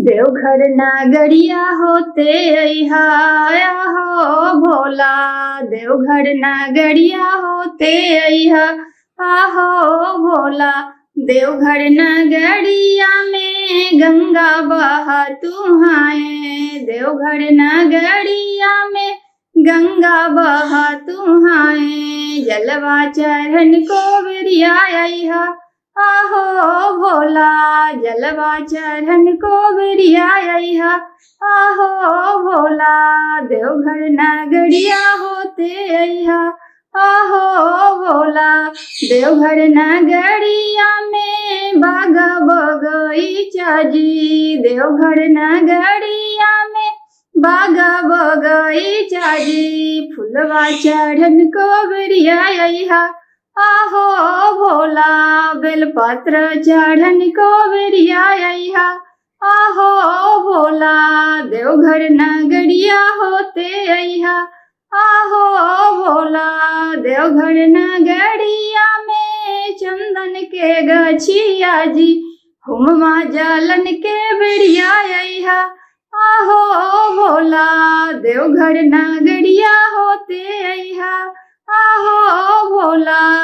देवघर नागरिया होते अइहा हो भोला। देवघर नागरिया होते अइहा आहो भोला। देवघर नगरिया में गंगा बहा तुहाए। देवघर नगरिया में गंगा बहा तुहाए। जलवा चढ़न को बिरिया अइहा आहो भोला। जलवा चढ़न को बिरिया अइहा आहो भोला। देवघर नगरिया होते अइहा आहो भोला। देवघर नगरिया में बागा बगीचा जी। देवघर नगरिया में बागा बगीचा जी। फुलवा चढ़न को बिरिया अइहा आहो भोला। बेलपत्र चढ़न को बिरिया अइहा आहो भोला। देवघर नगरिया होते अइहा आहो भोला। देवघर नगरिया में चंदन के गछिया जी। हुममा जलन के बिरिया अइहा आहो भोला। देवघर नगरिया होते अइहा आहो भोला।